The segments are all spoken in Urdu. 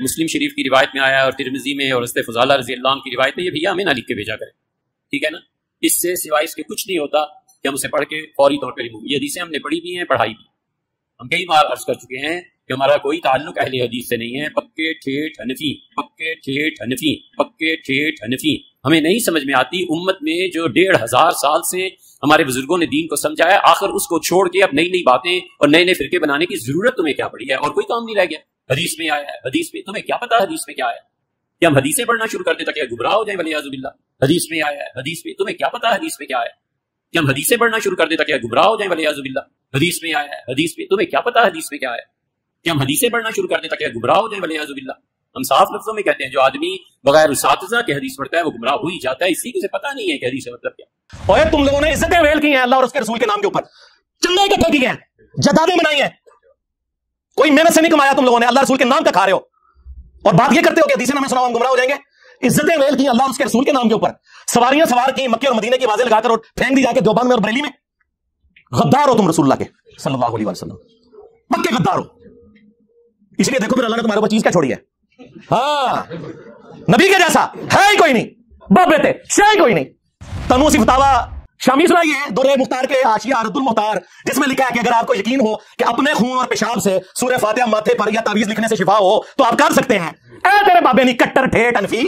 مسلم شریف کی روایت میں آیا ہے اور ترمذی میں اور حضرت فضالہ رضی اللہ عنہ کی روایت میں، یہ بھیا ہمیں نہ لکھ کے بھیجا کرے، ٹھیک ہے نا؟ اس سے سوائے اس کے کچھ نہیں ہوتا کہ ہم اسے پڑھ کے فوری طور پہ ریموو، یہ حدیثیں ہم نے پڑھی بھی ہیں، پڑھائی بھی، ہم کئی بار عرض کر چکے ہیں کہ ہمارا کوئی تعلق اہل حدیث سے نہیں ہے، پکے ٹھیٹ حنفی، پکے ٹھیٹ حنفی، پکے ٹھیٹ حنفی۔ ہمیں نہیں سمجھ میں آتی امت میں جو 1500 سال سے ہمارے بزرگوں نے دین کو سمجھا ہے، آخر اس کو چھوڑ کے اب نئی نئی باتیں اور نئے نئے فرقے بنانے کی ضرورت تمہیں کیا پڑی ہے؟ اور کوئی کام نہیں رہ گیا۔ حدیث میں آیا ہے، حدیث میں تمہیں کیا پتا حدیث میں کیا آیا؟ کہ ہم حدیثیں پڑھنا شروع کر دیں تاکہ گمراہ ہو جائیں ولیعاذ باللہ؟ حدیث میں آیا ہے، حدیث میں تمہیں کیا پتا حدیث میں کیا آیا؟ کہ ہم حدیثیں پڑھنا شروع کر دیں تاکہ گمراہ ہو جائیں ولیعاذ باللہ؟ حدیث میں آیا ہے، حدیث میں تمہیں کیا پتا حدیث میں کیا آیا؟ کہ ہم حدیثیں پڑھنا شروع کر دیں تاکہ گمراہ ہو جائیں ولیعاذ باللہ؟ ہم صاف لفظوں میں کہتے ہیں جو آدمی بغیر اساتذہ کے حدیث پڑھتا ہے وہ گمراہ ہو ہی جاتا ہے، اسی کو سے پتہ نہیں ہے کہ حدیث کا مطلب کیا۔ اوے تم لوگوں نے عزتیں ویل کی ہیں اللہ اور اس کے رسول کے نام کے اوپر، چندے اکٹھے کیے ہیں، جدادیں بنائی ہیں، کوئی محنت سے نہیں کمایا تم لوگوں نے، اللہ رسول کے نام کا کھا رہے ہو اور بات یہ کرتے ہو کہ حدیثیں ہمیں سناؤ ہم گمراہ ہو جائیں گے۔ عزتیں ویل کی اللہ اور اس کے رسول کے نام کے اوپر، سواریاں سوار کی مکے اور مدینے کی آوازیں لگا کر اور پھینک دی جا کے دیوبند میں اور بریلی میں۔ غدار ہو تم رسول اللہ کے صلی اللہ علیہ وسلم، پکے غدار ہو۔ اس لیے دیکھو پھر اللہ نے تمہارے اوپر چیز کیا چھوڑی ہے، ہاں نبی کے جیسا ہے ہی کوئی نہیں، باپ بیٹے شے ہی کوئی نہیں۔ تنوسی فتاوا شامی سنائیے درہ مختار کے حاشیہ رد المختار، جس میں لکھا ہے کہ اگر آپ کو یقین ہو کہ اپنے خون اور پیشاب سے سورہ فاتحہ ماتھے پر یا تعویذ لکھنے سے شفا ہو تو آپ کر سکتے ہیں۔ اے تیرے بابے نہیں کٹر ٹھیٹ انفی،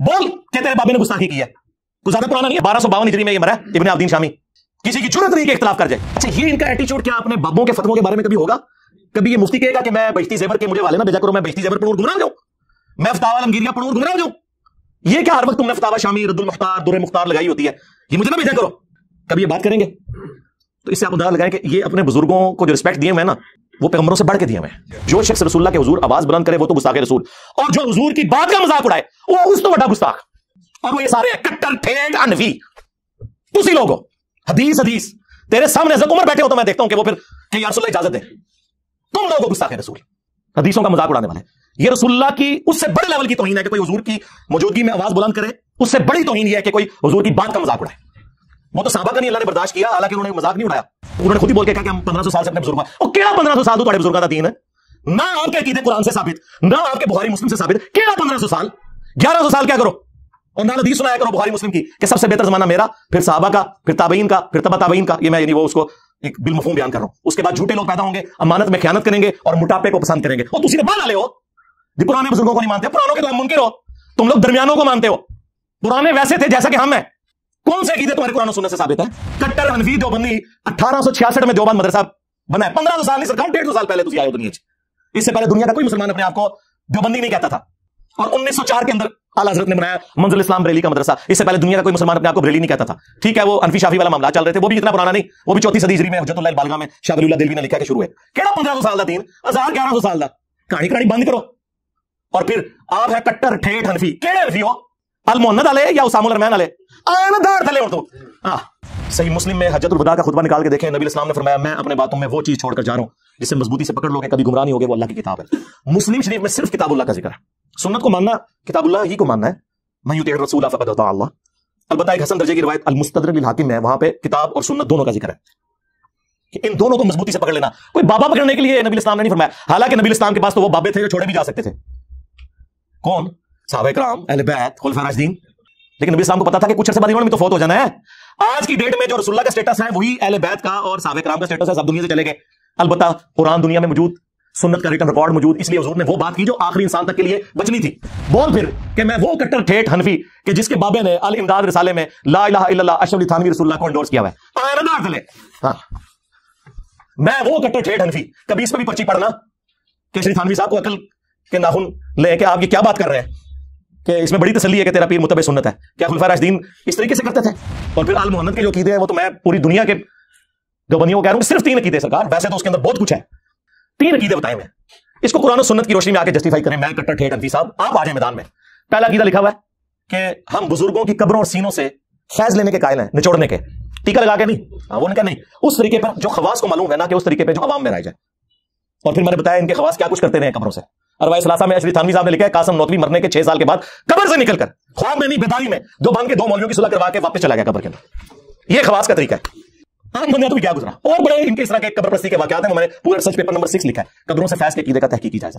بول کہ تیرے بابے نے گستاخی کی ہے۔ کوئی زیادہ پرانا نہیں ہے، 1252 ہجری میں یہ مرا ہے ابن عابدین شامی۔ کسی کی جرت نہیں کہ اختلاف کر جائے۔ اچھا یہ ان کا ایٹیچیوڈ کیا اپنے بابوں کے فتووں کے بارے میں کبھی ہوگا؟ کبھی یہ مفتی کہے گا کہ میں بہشتی زیور کے مجھے والے نہ بھیجا کرو، میں بہشتی زیور پڑھوں اور گمراہ ہو جاؤں، میں فتاوی عالمگیریہ پڑھوں اور گمراہ ہو جاؤں؟ یہ کیا ہر وقت تم نے فتاوی شامی رد المختار درہ مختار لگائی ہوتی ہے، یہ مجھے نہ بھیجا کرو؟ کبھی یہ بات کریں گے؟ تو اس سے آپ اندازہ لگائیں کہ یہ اپنے بزرگوں کو جو رسپیکٹ دیے ہوئے ہیں نا وہ پیغمبروں سے بڑھ کے دیے ہوئے ہیں۔ جو شخص رسول اللہ کے حضور آواز بلند کرے وہ تو گستاخ رسول، اور جو حضور کی بات کا مذاق اڑائے وہ اس تو بڑا گستاخ۔ اور وہ یہ سارے کٹر ٹھیٹ انفی تسی لوگ ہو۔ حدیث حدیث تیرے سامنے حضرت عمر بیٹھے ہو تو میں دیکھتا ہوں کہ وہ پھر کہ یا رسول اللہ اجازت دے، تم لوگوں کو گستاخ رسول، حدیثوں کا مذاق اڑانے والے۔ یہ رسول اللہ کی اس سے بڑے لیول کی توہین ہے کہ کوئی حضور کی موجودگی میں آواز بلند کرے، اس سے بڑی توہین یہ ہے کہ کوئی حضور کی بات کا مذاق اڑائے۔ وہ تو صحابہ کا نہیں اللہ نے برداشت کیا، حالانکہ انہوں نے مذاق نہیں اڑایا، انہوں نے خود ہی بول کے کہا کہ ہم 1500 سال سے اپنے بزرگوں اور کیڑا 1500 سال تو تمہارے بزرگوں کا دین ہے، نہ آپ کے عقیدے قرآن سے ثابت، نہ آپ کے بخاری مسلم سے ثابت، کیڑا 1500 سال 1100 سال کیا کرو؟ اور نہ حدیث سنایا کرو بخاری مسلم کی کہ سب سے بہتر زمانہ میرا، پھر صحابہ کا، پھر تابعین کا، پھر تبع تابعین کا۔ یہ میں یعنی وہ اس کو ایک بالمفہوم بیان کر رہا ہوں۔ اس کے بعد جھوٹے لوگ پیدا ہوں گے، امانت میں خیانت کریں گے اور موٹاپے کو پسند کریں گے۔ اور تسی نے بال والے ہو جی، پرانے بزرگوں کو نہیں مانتے، پرانوں کے تو ہم منکر ہو، تم لوگ درمیانوں کو مانتے ہو۔ پرانے ویسے تھے جیسا کہ ہم ہیں، کون سے عقیدے تمہارے قرآن و سنت سے ثابت ہے؟ کٹر حنفی دیوبندی 1866 میں دیوبند مدرسہ بنا ہے، 1500 سال نہیں سرکار 150 سال پہلے تسی آئے ہو دنیا چ۔ اس سے پہلے دنیا کا کوئی مسلمان اپنے آپ کو دیوبندی نہیں کہتا تھا، اور 1904 کے اندر اعلیٰ حضرت نے بنایا منزل اسلام بریلی کا مدرسہ۔ اس سے پہلے دنیا کا کوئی مسلمان اپنے آپ کو بریلی نہیں کہتا تھا، ٹھیک ہے؟ وہ انفی شافی والا معاملہ چل رہے تھے، وہ بھی اتنا پرانا نہیں، وہ بھی 34 صدی ہجری میں حجت اللہ البالغہ میں شاہ ولی اللہ دہلوی نے لکھا کہ شروع ہے۔ کیڑا 1500 سال دا دین، 1100 سال دا کہانی کہانی بند کرو۔ اور پھر آپ ہے کٹر ٹھیٹ حنفی، کیڑے حنفی ہو؟ المحمد علیہ یا اسامہ الرحمن علیہ؟ آئین دار تھلے ہو تو۔ صحیح مسلم میں حجت الوداع کا خطبہ نکال کے دیکھیں، نبی اسلام نے فرمایا میں اپنے باتوں میں وہ چیز چھوڑ کر جا رہا ہوں جسے مضبوطی سے پکڑ لو گے کبھی گمراہ نہیں ہوگے، وہ اللہ کی کتاب ہے۔ مسلم شریف میں صرف کتاب اللہ کا ذکر ہے، سنت کو ماننا کتاب اللہ ہی کو ماننا ہے، من یطیع الرسول فقد اطاع اللہ۔ البتہ ایک حسن درجے کی روایت المستدرک للحاکم ہے، وہاں پہ کتاب اور سنت دونوں کا ذکر ہے کہ ان دونوں کو مضبوطی سے پکڑ لینا۔ کوئی بابا پکڑنے کے لیے نبی اسلام نے نہیں فرمایا، حالانکہ نبی اسلام کے پاس تو وہ بابے تھے جو چھوڑے بھی جا سکتے تھے، کون؟ صحابہ کرام، اہل بیت، خلفاء راشدین۔ لیکن نبی اسلام کو پتا تھا کہ کچھ عرصے بعد انہوں نے تو فوت ہو جانا ہے۔ آج کی ڈیٹ میں جو رسول اللہ کا سٹیٹس ہے وہی اہل بیت کا اور صحابہ کرام کا سٹیٹس ہے، سب دنیا سے چلے گئے۔ البتہ قرآن دنیا میں موجود، سنت کا ریٹن ریکارڈ موجود، اس لیے حضور نے وہ بات کی جو آخری انسان تک کے لیے بچنی تھی۔ بول پھر کہ میں وہ کٹر ٹھیٹ حنفی کہ جس کے بابے نے الامداد رسالے میں لا الہ الا اللہ اشرف علی تھانوی رسول اللہ کو انڈورس کیا ہوا ہے، ہاں میں وہ کٹر ٹھیٹ حنفی۔ کبھی اس پہ بھی پرچی پڑھنا کہ شری تھانوی صاحب کو عقل کے ناخن لے کہ آپ یہ کیا بات کر رہے ہیں، کہ اس میں بڑی تسلی ہے کہ تیرا پیر متبع سنت ہے۔ کیا خلفاء راشدین اس طریقے سے کرتے تھے؟ اور پھر آل محمد کے جو عقیدے ہیں وہ تو میں پوری دنیا کے دیوبندیوں کو کہہ رہا ہوں کہ صرف 3 عقیدے سرکار، ویسے تو اس کے اندر بہت کچھ ہے، 3 عقیدے بتائے میں، اس کو قرآن و سنت کی روشنی میں آ کے جسٹیفائی کریں۔ میں کٹر ٹھیٹ حنفی صاحب، آپ آ جائیں میدان میں۔ پہلا عقیدہ لکھا ہوا ہے کہ ہم بزرگوں کی قبروں اور سینوں سے فیض لینے کے قائل ہیں، نچوڑنے کے، ٹیکا لگا کے نہیں، وہ نے کہا نہیں، اس طریقے پر جو خواص کو معلوم ہے نا کہ اس طریقے پہ جو عوام میں رائج ہے۔ اور پھر میں نے بتایا ان کے خواص کیا کچھ کرتے رہے قبروں سے۔ ارواح ثلاثہ میں اشری تھانوی صاحب نے لکھا ہے قاسم نوتوی مرنے کے 6 سال کے بعد قبر سے نکل کر خواب میں نہیں بیداری میں جو بن کے 2 مولویوں کی صلح کروا کے واپس چلا گیا قبر کے اندر۔ یہ خواص کا طریقہ ہے۔ عام بندہ تو کیا گزرا، اور بڑے ان کے اس طرح کے قبر پرستی کے واقعات ہیں، میں نے پورے ریسرچ پیپر نمبر 6 لکھا ہے، قبروں سے فیض کے عقیدے کا تحقیقی جائزہ۔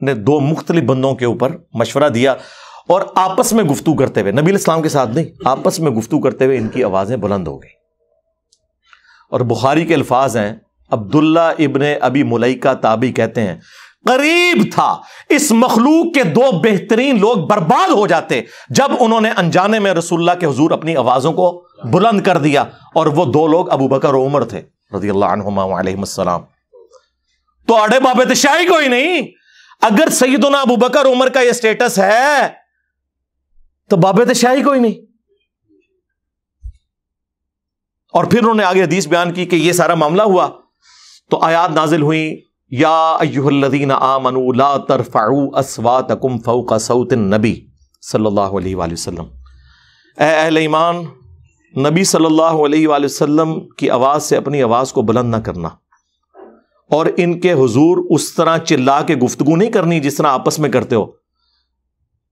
نے دو مختلف بندوں کے اوپر مشورہ دیا اور آپس میں گفتگو کرتے ہوئے، نبی علیہ السلام کے ساتھ نہیں، آپس میں گفتگو کرتے ہوئے ان کی آوازیں بلند ہو گئی. اور بخاری کے الفاظ ہیں، عبداللہ ابن ابی ملیکہ تابعی کہتے ہیں قریب تھا اس مخلوق کے دو بہترین لوگ برباد ہو جاتے جب انہوں نے انجانے میں رسول اللہ کے حضور اپنی آوازوں کو بلند کر دیا، اور وہ دو لوگ ابو بکر و عمر تھے رضی اللہ عنہما وعلیہم السلام. تو اڑے بابے شاہی کوئی نہیں. اگر سیدنا ابو بکر عمر کا یہ سٹیٹس ہے تو بابے شاہی کوئی نہیں. اور پھر انہوں نے آگے حدیث بیان کی کہ یہ سارا معاملہ ہوا تو آیات نازل ہوئیں، یا ایھا الذین آمنوا لا ترفعوا اصواتکم فوق صوت النبی صلی اللہ علیہ وآلہ وسلم. اے اہل ایمان، نبی صلی اللہ علیہ وآلہ وسلم کی آواز سے اپنی آواز کو بلند نہ کرنا، اور ان کے حضور اس طرح چلا کے گفتگو نہیں کرنی جس طرح آپس میں کرتے ہو.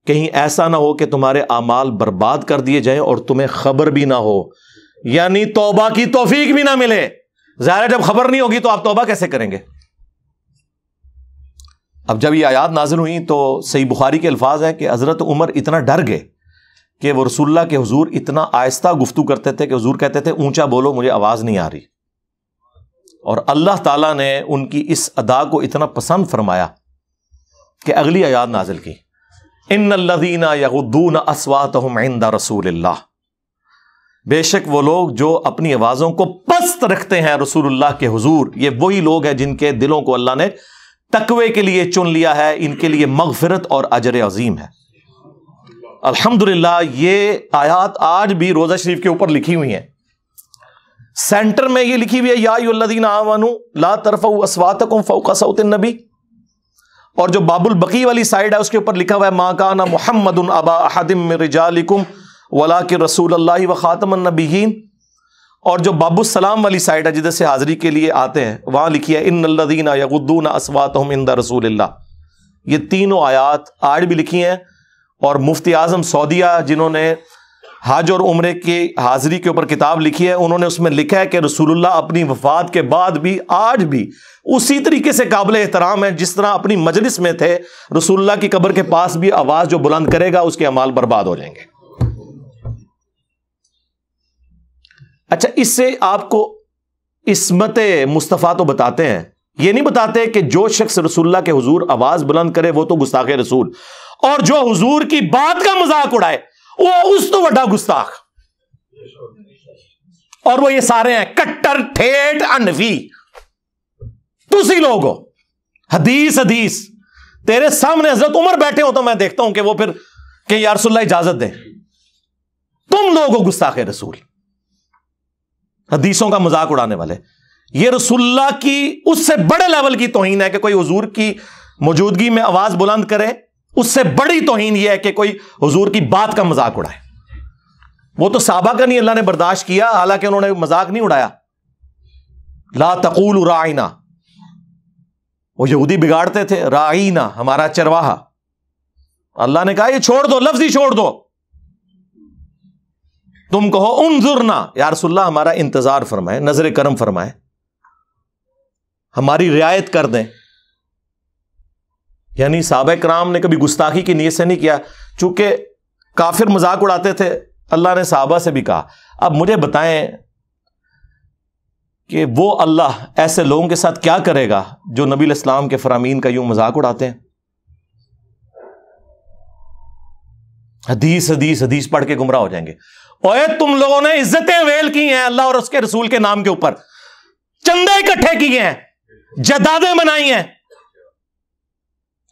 کہیں ایسا نہ ہو کہ تمہارے اعمال برباد کر دیے جائیں اور تمہیں خبر بھی نہ ہو، یعنی توبہ کی توفیق بھی نہ ملے. ظاہر ہے جب خبر نہیں ہوگی تو آپ توبہ کیسے کریں گے؟ اب جب یہ آیات نازل ہوئیں تو صحیح بخاری کے الفاظ ہیں کہ حضرت عمر اتنا ڈر گئے کہ وہ رسول اللہ کے حضور اتنا آہستہ گفتگو کرتے تھے کہ حضور کہتے تھے اونچا بولو، مجھے آواز نہیں آ رہی. اور اللہ تعالیٰ نے ان کی اس ادا کو اتنا پسند فرمایا کہ اگلی آیات نازل کی، ان الذین یغضون اصواتهم عند رسول اللہ. بے شک وہ لوگ جو اپنی آوازوں کو پست رکھتے ہیں رسول اللہ کے حضور، یہ وہی لوگ ہیں جن کے دلوں کو اللہ نے تقوی کے لیے چن لیا ہے، ان کے لیے مغفرت اور اجر عظیم ہے. الحمدللہ یہ آیات آج بھی روضہ شریف کے اوپر لکھی ہوئی ہیں. سینٹر میں یہ لکھی ہوئی ہے یا ایھا الذین آمنوا لا ترفعوا اصواتکم فوق صوت النبی، اور جو باب البقی والی سائڈ ہے اس کے اوپر لکھا ہوا ہے ما کان محمد ابا احد من رجالکم ولکن رسول اللہ وخاتم النبیین. اور جو باب السلام والی سائڈ ہے جدھر سے حاضری کے لیے آتے ہیں وہاں لکھی ہے ان الذین یغضون اصواتهم عند رسول اللہ. یہ تینوں آیات آج بھی لکھی ہیں، اور مفتی اعظم سعودیہ جنہوں نے حج اور عمرے کی حاضری کے اوپر کتاب لکھی ہے، انہوں نے اس میں لکھا ہے کہ رسول اللہ اپنی وفات کے بعد بھی آج بھی اسی طریقے سے قابل احترام ہے جس طرح اپنی مجلس میں تھے. رسول اللہ کی قبر کے پاس بھی آواز جو بلند کرے گا اس کے اعمال برباد ہو جائیں گے. اچھا، اس سے آپ کو عصمت مصطفیٰ تو بتاتے ہیں، یہ نہیں بتاتے کہ جو شخص رسول اللہ کے حضور آواز بلند کرے وہ تو گستاخ رسول، اور جو حضور کی بات کا مذاق اڑائے وہ اس تو بڑا گستاخ. اور وہ یہ سارے ہیں کٹر ٹھیٹ انفی. تسی لوگ ہو حدیث تیرے سامنے حضرت عمر بیٹھے ہو تو میں دیکھتا ہوں کہ وہ پھر کہ یا رسول اللہ اجازت دیں. تم لوگ ہو گستاخ رسول، حدیثوں کا مذاق اڑانے والے. یہ رسول اللہ کی اس سے بڑے لیول کی توہین ہے کہ کوئی حضور کی موجودگی میں آواز بلند کرے. اس سے بڑی توہین یہ ہے کہ کوئی حضور کی بات کا مذاق اڑائے. وہ تو صحابہ کا نہیں اللہ نے برداشت کیا، حالانکہ انہوں نے مذاق نہیں اڑایا. لا تقولوا راعینا، وہ یہودی بگاڑتے تھے راعینا ہمارا چرواہا. اللہ نے کہا یہ چھوڑ دو، لفظ ہی چھوڑ دو. تم کہو انظرنا، یا رسول اللہ ہمارا انتظار فرمائے، نظر کرم فرمائے، ہماری رعایت کر دیں. یعنی صحابہ کرام نے کبھی گستاخی کی نیت سے نہیں کیا، چونکہ کافر مذاق اڑاتے تھے. اللہ نے صحابہ سے بھی کہا اب مجھے بتائیں کہ وہ اللہ ایسے لوگوں کے ساتھ کیا کرے گا جو نبی علیہ السلام کے فرامین کا یوں مذاق اڑاتے ہیں. حدیث پڑھ کے گمراہ ہو جائیں گے. اوے تم لوگوں نے عزتیں ویل کی ہیں اللہ اور اس کے رسول کے نام کے اوپر، چندے اکٹھے کیے ہیں، جدادیں بنائی ہیں،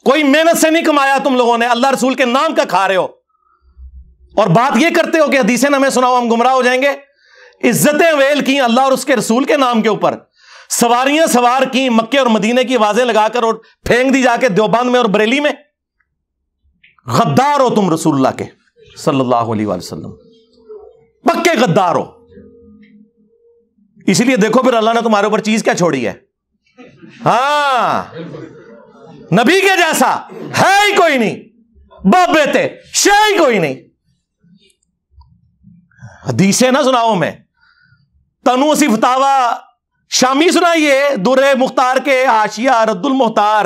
کوئی محنت سے نہیں کمایا تم لوگوں نے، اللہ رسول کے نام کا کھا رہے ہو، اور بات یہ کرتے ہو کہ حدیثیں ہمیں سناؤ ہم گمراہ ہو جائیں گے. عزتیں ویل کی اللہ اور اس کے رسول کے نام کے اوپر، سواریاں سوار کی مکے اور مدینے کی آوازیں لگا کر اور پھینک دی جا کے دیوبند میں اور بریلی میں. غدار ہو تم رسول اللہ کے صلی اللہ علیہ وآلہ وسلم، پکے غدار ہو. اسی لیے دیکھو پھر اللہ نے تمہارے اوپر چیز کیا چھوڑی ہے. ہاں، نبی کے جیسا ہے ہی کوئی نہیں، باپ بیٹے شے ہی کوئی نہیں. حدیثیں نہ سناؤ میں، تنو سی فتاوا شامی سنائیے، در مختار کے حاشیہ رد المختار،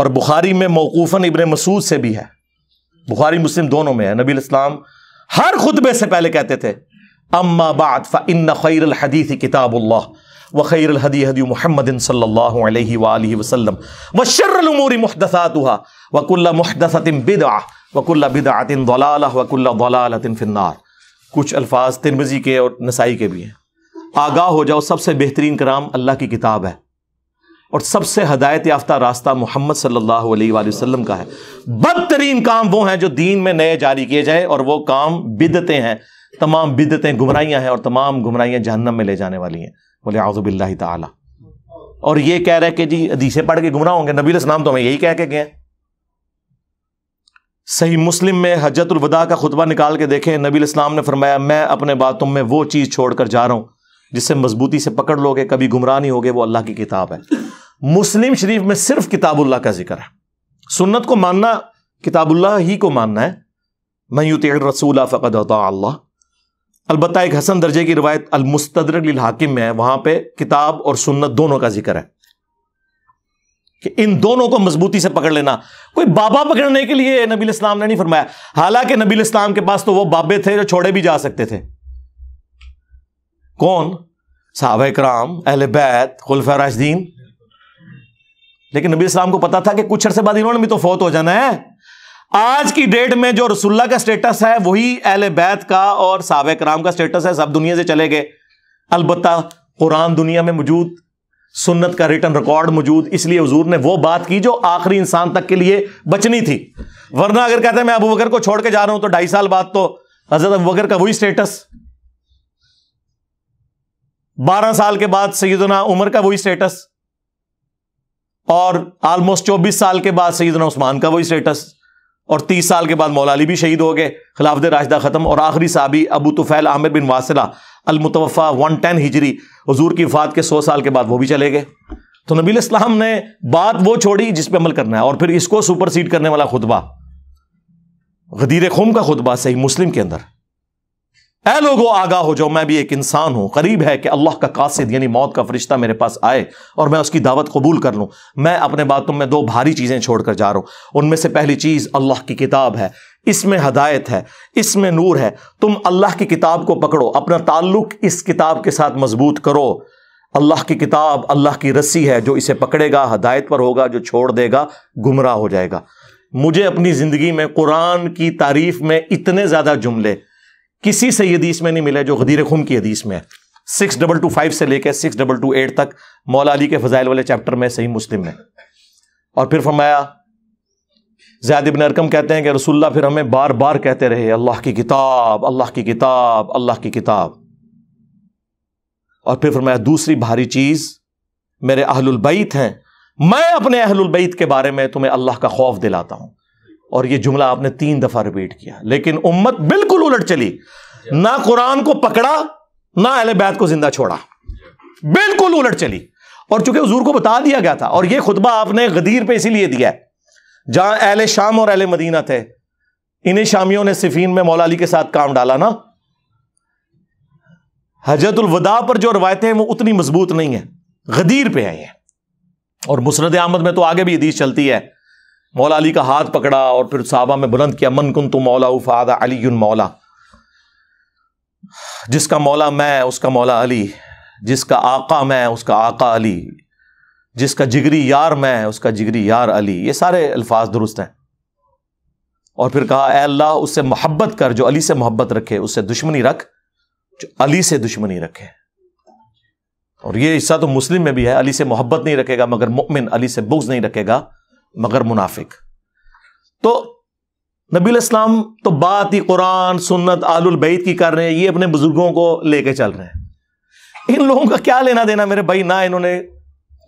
اور بخاری میں موقوفاً ابن مسعود سے بھی ہے، بخاری مسلم دونوں میں ہے، نبی الاسلام ہر خطبے سے پہلے کہتے تھے اما بعد فإن خیر الحدیث کتاب اللہ وخیر الہدی ہدی محمد صلی اللہ علیہ وآلہ وسلم وشر الامور محدثاتها وکل محدثۃ بدعہ وکل بدعۃ ضلالہ وکل ضلالۃ فی النار۔ کچھ الفاظ ترمذی کے اور نسائی کے بھی ہیں۔ آگاہ ہو جاؤ، سب سے بہترین کلام اللہ کی کتاب ہے، اور سب سے ہدایت یافتہ راستہ محمد صلی اللہ علیہ وآلہ وسلم کا ہے۔ بدترین کام وہ ہیں جو دین میں نئے جاری کیے جائے، اور وہ کام بدعتیں ہیں۔ تمام بدعتیں گمراہیاں ہیں، اور تمام گمراہیاں جہنم میں لے جانے والی ہیں، والعیاذ باللہ تعالی۔ اور یہ کہہ رہے کہ جی حدیثیں پڑھ کے گمراہ ہوں گے، نبی علیہ السلام تو ہمیں یہی کہہ کے گئے۔ صحیح مسلم میں حجۃ الوداع کا خطبہ نکال کے دیکھیں، نبی علیہ السلام نے فرمایا میں اپنے باتوں میں وہ چیز چھوڑ کر جا رہا ہوں جس سے مضبوطی سے پکڑ لو گے، کبھی گمراہ نہیں ہوگے، وہ اللہ کی کتاب ہے۔ مسلم شریف میں صرف کتاب اللہ کا ذکر ہے۔ سنت کو ماننا کتاب اللہ ہی کو ماننا ہے، من یطع الرسول فقد اطاع اللہ۔ البتہ ایک حسن درجے کی روایت المستدرک للحاکم میں ہے، وہاں پہ کتاب اور سنت دونوں کا ذکر ہے کہ ان دونوں کو مضبوطی سے پکڑ لینا۔ کوئی بابا پکڑنے کے لیے نبی الاسلام نے نہیں فرمایا، حالانکہ نبی الاسلام کے پاس تو وہ بابے تھے جو چھوڑے بھی جا سکتے تھے۔ کون؟ صحابہ کرام، اہل بیت، خلفاء راشدین۔ لیکن نبی الاسلام کو پتا تھا کہ کچھ عرصے بعد انہوں نے بھی تو فوت ہو جانا ہے۔ آج کی ڈیٹ میں جو رسول اللہ کا سٹیٹس ہے وہی اہل بیت کا اور صحابہ کرام کا سٹیٹس ہے، سب دنیا سے چلے گئے۔ البتہ قرآن دنیا میں موجود، سنت کا ریٹن ریکارڈ موجود، اس لیے حضور نے وہ بات کی جو آخری انسان تک کے لیے بچنی تھی۔ ورنہ اگر کہتے ہیں میں ابو بکر کو چھوڑ کے جا رہا ہوں تو 2.5 سال بعد تو حضرت ابو بکر کا وہی سٹیٹس، 12 سال کے بعد سیدنا عمر کا وہی سٹیٹس، اور آلموسٹ 24 سال کے بعد سیدنا عثمان کا وہی سٹیٹس، اور 30 سال کے بعد مولا علی بھی شہید ہو گئے، خلافت راشدہ ختم، اور آخری صحابی ابو طفیل عامر بن واصلہ المتوفا 110 ہجری، حضور کی وفات کے 100 سال کے بعد وہ بھی چلے گئے۔ تو نبی الاسلام نے بات وہ چھوڑی جس پہ عمل کرنا ہے، اور پھر اس کو سپر سیڈ کرنے والا خطبہ، غدیر خم کا خطبہ صحیح مسلم کے اندر، اے لوگو آگاہ ہو جاؤ میں بھی ایک انسان ہوں، قریب ہے کہ اللہ کا قاصد یعنی موت کا فرشتہ میرے پاس آئے اور میں اس کی دعوت قبول کر لوں۔ میں اپنے باتوں میں 2 بھاری چیزیں چھوڑ کر جا رہا ہوں، ان میں سے پہلی چیز اللہ کی کتاب ہے، اس میں ہدایت ہے، اس میں نور ہے۔ تم اللہ کی کتاب کو پکڑو، اپنا تعلق اس کتاب کے ساتھ مضبوط کرو۔ اللہ کی کتاب اللہ کی رسی ہے، جو اسے پکڑے گا ہدایت پر ہوگا، جو چھوڑ دے گا گمراہ ہو جائے گا۔ مجھے اپنی زندگی میں قرآن کی تعریف میں اتنے زیادہ جملے کسی سے حدیث میں نہیں ملے جو غدیر خم کی حدیث میں ہے۔ 6225 سے لے کے 6228 تک مولا علی کے فضائل والے چیپٹر میں صحیح مسلم میں۔ اور پھر فرمایا، زید بن ارقم کہتے ہیں کہ رسول اللہ پھر ہمیں بار بار کہتے رہے اللہ کی کتاب، اللہ کی کتاب، اللہ کی کتاب۔ اور پھر فرمایا دوسری بھاری چیز میرے اہل البیت ہیں، میں اپنے اہل البیت کے بارے میں تمہیں اللہ کا خوف دلاتا ہوں۔ اور یہ جملہ آپ نے 3 دفعہ ریپیٹ کیا، لیکن امت بالکل الٹ چلی، نہ قرآن کو پکڑا نہ اہل بیت کو زندہ چھوڑا، بالکل الٹ چلی۔ اور چونکہ حضور کو بتا دیا گیا تھا، اور یہ خطبہ آپ نے غدیر پہ اسی لیے دیا ہے جہاں اہل شام اور اہل مدینہ تھے، انہیں شامیوں نے صفین میں مولا علی کے ساتھ کام ڈالا نا۔ حجۃ الوداع پر جو روایتیں ہیں وہ اتنی مضبوط نہیں ہیں، غدیر پہ ہیں یہ۔ اور مسند احمد میں تو آگے بھی حدیث چلتی ہے، مولا علی کا ہاتھ پکڑا اور پھر صحابہ میں بلند کیا، من کنت مولا فہذا علی مولا، جس کا مولا میں اس کا مولا علی، جس کا آقا میں اس کا آقا علی، جس کا جگری یار میں اس کا جگری یار علی۔ یہ سارے الفاظ درست ہیں۔ اور پھر کہا اے اللہ اس سے محبت کر جو علی سے محبت رکھے، اس سے دشمنی رکھ جو علی سے دشمنی رکھے۔ اور یہ حصہ تو مسلم میں بھی ہے، علی سے محبت نہیں رکھے گا مگر مؤمن، علی سے بغض نہیں رکھے گا مگر منافق۔ تو نبی الاسلام تو بات ہی قرآن سنت آل البیت کی کر رہے ہیں، یہ اپنے بزرگوں کو لے کے چل رہے ہیں۔ ان لوگوں کا کیا لینا دینا میرے بھائی، نہ انہوں نے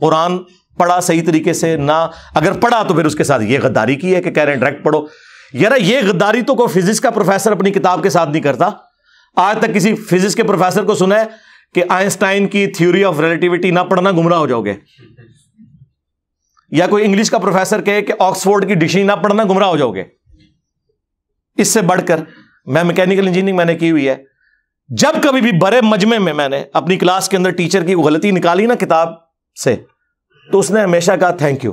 قرآن پڑھا صحیح طریقے سے، نہ اگر پڑھا تو پھر اس کے ساتھ یہ غداری کی ہے کہ کہہ رہے ہیں ڈائریکٹ پڑھو۔ یار یہ غداری تو کوئی فزکس کا پروفیسر اپنی کتاب کے ساتھ نہیں کرتا۔ آج تک کسی فزکس کے پروفیسر کو سنا ہے کہ آئنسٹائن کی تھیوری آف ریلیٹیوٹی نہ پڑھنا گمراہ ہو جاؤ گے، یا کوئی انگلش کا پروفیسر کہے کہ آکسفورڈ کی ڈکشنری نہ پڑھنا گمراہ ہو جاؤ گے۔ اس سے بڑھ کر میں میکینیکل انجینئرنگ میں نے کی ہوئی ہے، جب کبھی بھی بڑے مجمع میں میں نے اپنی کلاس کے اندر ٹیچر کی غلطی نکالی نا کتاب سے، تو اس نے ہمیشہ کہا تھینک یو،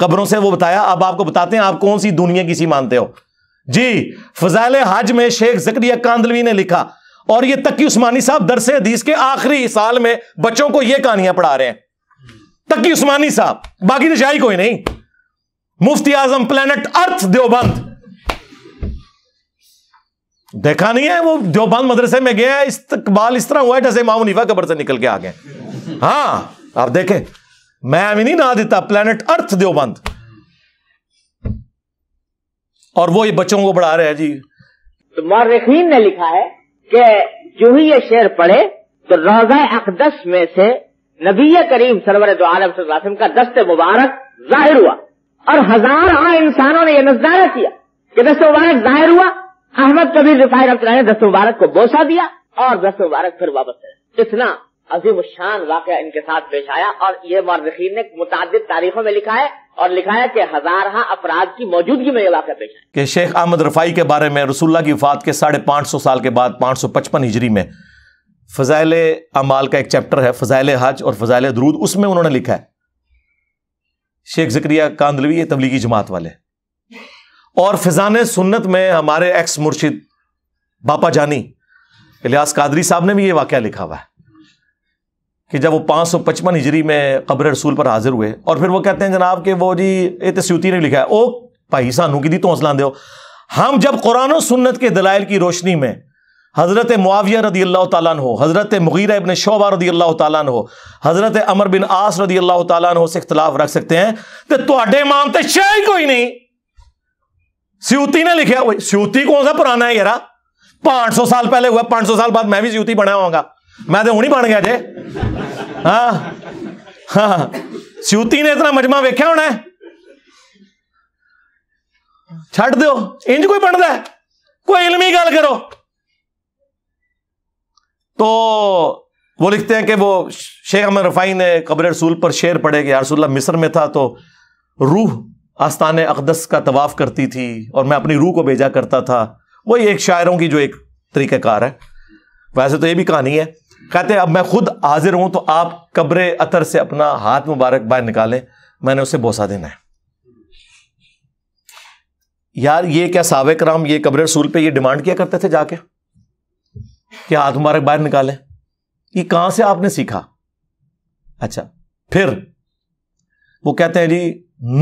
قبروں سے وہ بتایا. اب آپ کو بتاتے ہیں آپ کون سی دنیا کسی مانتے ہو. جی فضائل حج میں شیخ زکریا کاندلوی نے لکھا, اور یہ تقی عثمانی صاحب درس حدیث کے آخری سال میں بچوں کو یہ کہانیاں پڑھا رہے ہیں. تقی عثمانی صاحب, باقی نشائی کوئی نہیں. مفتی اعظم پلانٹ ارتھ دیوبند, دیکھا نہیں ہے وہ دیوبند مدرسے میں گیا, استقبال اس طرح ہوا ہے جیسے امام حنیفہ قبر سے نکل کے آ گئے. ہاں آپ دیکھیں, میں ابھی نہیں نہ دیتا, پلانٹ ارتھ دیوبند, اور وہ یہ بچوں کو پڑھا رہے ہیں. جی تو مورخین نے لکھا ہے کہ جو ہی یہ شعر پڑھے تو روضہ اقدس میں سے نبی کریم سرور دو عالم صلی اللہ علیہ وسلم کا دست مبارک ظاہر ہوا, اور ہزاروں انسانوں نے یہ نظارہ کیا کہ دست مبارک ظاہر ہوا. احمد کبیر رفاعی رحمۃ اللہ نے دست مبارک کو بوسہ دیا اور دست مبارک پھر واپس کرے. اتنا عظیم الشان واقعہ ان کے ساتھ پیش آیا, اور یہ مورخین نے متعدد تاریخوں میں لکھا ہے, اور لکھا ہے کہ ہزارہ افراد کی موجودگی میں یہ واقعہ پیش آیا. کہ شیخ احمد رفاعی کے بارے میں رسول اللہ کی وفات کے 550 سال کے بعد 555 ہجری میں فضائل اعمال کا ایک چیپٹر ہے, فضائل حج اور فضائل درود, اس میں انہوں نے لکھا ہے شیخ زکریا کاندلوی, یہ تبلیغی جماعت والے. اور فضان سنت میں ہمارے ایکس مرشد باپا جانی الیاس قادری صاحب نے بھی یہ واقعہ لکھا ہوا ہے کہ جب وہ 555 ہجری میں قبر رسول پر حاضر ہوئے, اور پھر وہ کہتے ہیں جناب کہ وہ جی یہ سیوتی نے لکھا ہے, او بھائی سانو کی دی تو حوصلہ دے ہو. ہم جب قرآن و سنت کے دلائل کی روشنی میں حضرت معاویہ رضی اللہ تعالیٰ عنہ, حضرت مغیرہ ابن شعبہ رضی اللہ تعالیٰ عنہ, حضرت عمر بن عاص رضی اللہ تعالیٰ عنہ سے اختلاف رکھ سکتے ہیں تو تواڈے امام تے شے کوئی نہیں. سیوتی نے لکھا, سیوتی کون سا پرانا ہے یارا, 500 سال پہلے ہوا, 500 سال بعد میں بھی سیوتی بنا ہوں گا, میں تو ہوں نہیں بن گیا جے. ہاں ہاں سیوتی نے اتنا مجمع ویکھیا ہونا ہے, چھڈ دیو انج کوئی بنتا ہے, کوئی علمی گل کرو. تو وہ لکھتے ہیں کہ وہ شیخ احمد رفاعی نے قبر رسول پر شعر پڑھے کہ یا رسول اللہ مصر میں تھا تو روح آستان اقدس کا طواف کرتی تھی اور میں اپنی روح کو بھیجا کرتا تھا. وہی ایک شاعروں کی جو ایک طریقہ کار ہے. ویسے تو یہ بھی کہانی ہے, کہتے ہیں اب میں خود حاضر ہوں تو آپ قبر اطہر سے اپنا ہاتھ مبارک باہر نکالیں, میں نے اسے بوسہ دینا ہے. یار یہ کیا صحابہ کرام یہ قبر رسول پہ یہ ڈیمانڈ کیا کرتے تھے جا کے کہ ہاتھ مبارک باہر نکالیں؟ یہ کہاں سے آپ نے سیکھا؟ اچھا پھر وہ کہتے ہیں جی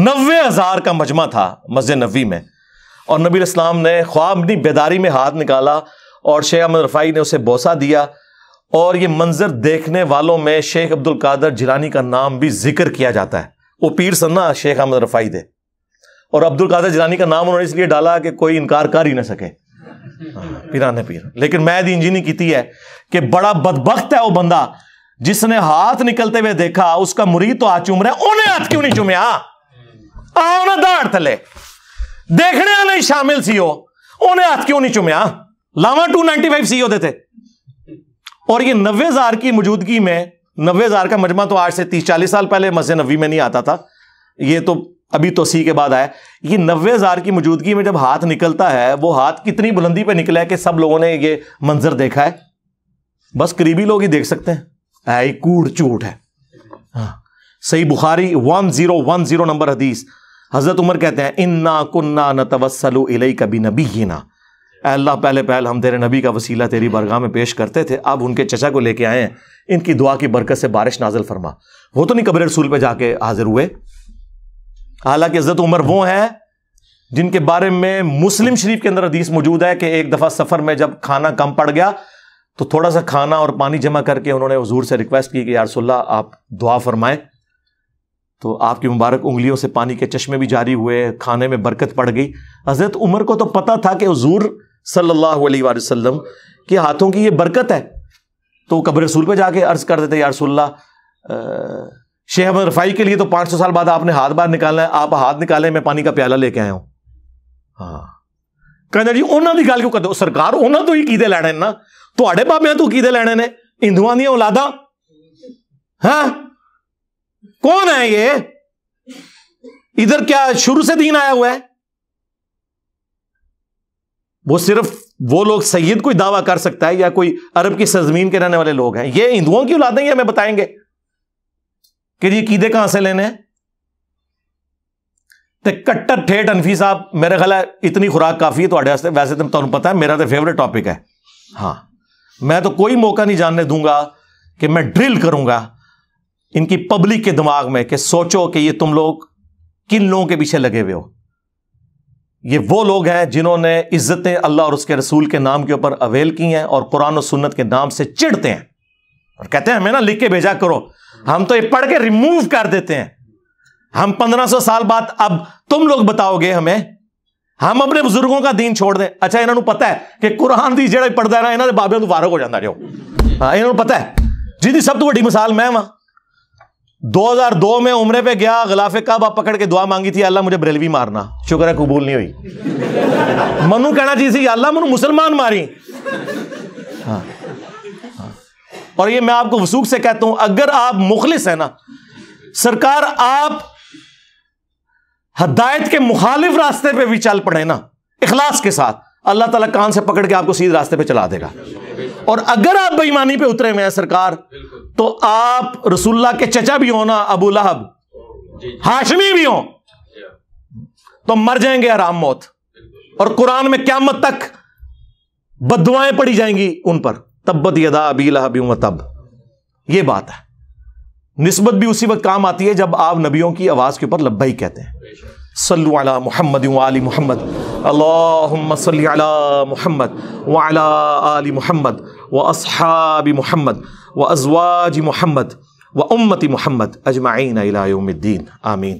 90,000 کا مجمع تھا مسجد نبوی میں, اور نبی اسلام نے خواب اپنی بیداری میں ہاتھ نکالا اور شیخ احمد رفاعی نے اسے بوسہ دیا, اور یہ منظر دیکھنے والوں میں شیخ عبد القادر جیلانی کا نام بھی ذکر کیا جاتا ہے. وہ پیر سنا شیخ احمد رفاعی دے, اور عبد القادر جیلانی کا نام انہوں نے اس لیے ڈالا کہ کوئی انکار کر ہی نہ سکے, پیرانے پیر. لیکن میں دی انجینی کیتی ہے کہ بڑا بدبخت ہے وہ بندہ جس نے ہاتھ نکلتے ہوئے دیکھا, اس کا مرید تو ہاتھ چوم رہا ہے, انہیں ہاتھ کیوں نہیں چومیا؟ آؤ نا داڑ تلے, دیکھنے والے شامل سی ہو, انہیں ہاتھ کیوں نہیں چومیا؟ لاوا 295 سی ہو دیتے. اور یہ 90,000 کی موجودگی میں, 90,000 کا مجمع تو آج سے 30-40 سال پہلے مسجد نبوی میں نہیں آتا تھا, یہ تو ابھی توسیع کے بعد آیا. یہ 90,000 کی موجودگی میں جب ہاتھ نکلتا ہے, وہ ہاتھ کتنی بلندی پہ نکلا ہے کہ سب لوگوں نے یہ منظر دیکھا ہے؟ بس قریبی لوگ ہی دیکھ سکتے ہیں. اے کوڑ جھوٹ ہے. ہاں صحیح بخاری 1010 نمبر حدیث, حضرت عمر کہتے ہیں انا کنا نتوسل الیک بنبینا, اے اللہ پہلے ہم تیرے نبی کا وسیلہ تیری بارگاہ میں پیش کرتے تھے, اب ان کے چچا کو لے کے آئے ہیں, ان کی دعا کی برکت سے بارش نازل فرما. وہ تو نہیں قبر رسول پہ جا کے حاضر ہوئے. حالانکہ حضرت عمر وہ ہیں جن کے بارے میں مسلم شریف کے اندر حدیث موجود ہے کہ ایک دفعہ سفر میں جب کھانا کم پڑ گیا تو تھوڑا سا کھانا اور پانی جمع کر کے انہوں نے حضور سے ریکویسٹ کی کہ یا رسول اللہ آپ دعا فرمائیں, تو آپ کی مبارک انگلیوں سے پانی کے چشمے بھی جاری ہوئے, کھانے میں برکت پڑ گئی. حضرت عمر کو تو پتا تھا کہ حضور صلی اللہ علیہ وآلہ وسلم کے ہاتھوں کی یہ برکت ہے, تو قبر رسول پہ جا کے عرض کر دیتے یا رسول اللہ شیخ احمد رفاعی کے لیے تو 500 سال بعد آپ نے ہاتھ باہر نکالنا ہے, آپ ہاتھ نکالیں میں پانی کا پیالہ لے کے آیا ہوں. ہاں کہنا جی انہوں نے گل کیوں کرتے ہو سرکار, انہوں تو ہی کیدے لینے نا, تواڈے بابیاں تو کیدے لینے نے, ہندوؤں دی اولاداں. ہاں کون ہے یہ؟ ادھر کیا شروع سے دین آیا ہوا ہے؟ وہ صرف وہ لوگ سید کوئی دعویٰ کر سکتا ہے یا کوئی عرب کی سرزمین کے رہنے والے لوگ ہیں. یہ ہندوؤں کی اولادیں یہ ہمیں بتائیں گے کہ یہ عقیدے کہاں سے لینے ہیں؟ تے کٹر ٹھیٹ انفی صاحب میرے خیال ہے اتنی خوراک کافی ہے تھوڑے واسطے. ویسے تو تمہیں پتا ہے میرا تو فیوریٹ ٹاپک ہے. ہاں میں تو کوئی موقع نہیں جاننے دوں گا کہ میں ڈرل کروں گا ان کی پبلک کے دماغ میں کہ سوچو کہ یہ تم لوگ کن لوگوں کے پیچھے لگے ہوئے ہو. یہ وہ لوگ ہیں جنہوں نے عزتیں اللہ اور اس کے رسول کے نام کے اوپر اویل کی ہیں اور قرآن و سنت کے نام سے چڑھتے ہیں اور کہتے ہیں ہمیں نا لکھ کے بھیجا کرو. ہم تو یہ پڑھ کے ریموو کر دیتے ہیں. ہم 1500 سال بعد اب تم لوگ بتاؤ گے ہمیں ہم اپنے بزرگوں کا دین چھوڑ دیں. اچھا انہوں نے پتا ہے کہ قرآن دی جڑا پڑھتا ہے نا انہوں نے بابے تو فارغ ہو جاتا جو. ہاں انہوں نے پتا ہے جی دی سب تو بڑی مثال میں وہاں 2002 میں عمرے پہ گیا, غلاف کعبہ پکڑ کے دعا مانگی تھی اللہ مجھے بریلوی مارنا, شکر ہے قبول نہیں ہوئی. منو کہنا چاہیے تھی اللہ منو مسلمان ماری. ہاں اور یہ میں آپ کو وثوق سے کہتا ہوں اگر آپ مخلص ہیں نا سرکار آپ ہدایت کے مخالف راستے پہ بھی چل پڑے نا اخلاص کے ساتھ اللہ تعالیٰ کان سے پکڑ کے آپ کو سیدھے راستے پہ چلا دے گا. اور اگر آپ بے ایمانی پہ اترے ہوئے ہیں سرکار تو آپ رسول اللہ کے چچا بھی ہو نا ابو لہب ہاشمی بھی ہو تو مر جائیں گے حرام موت. اور قرآن میں قیامت تک بددعائیں پڑی جائیں گی ان پر تبت یدا ابی لہب وتب. یہ بات ہے. نسبت بھی اسی وقت کام آتی ہے جب آپ نبیوں کی آواز کے اوپر لبیک کہتے ہیں. صلو علی محمد وآل محمد اللہم صلی علی محمد وعلی آل محمد واصحاب محمد وازواج محمد وامت محمد اجمعین الی یوم الدین. آمین.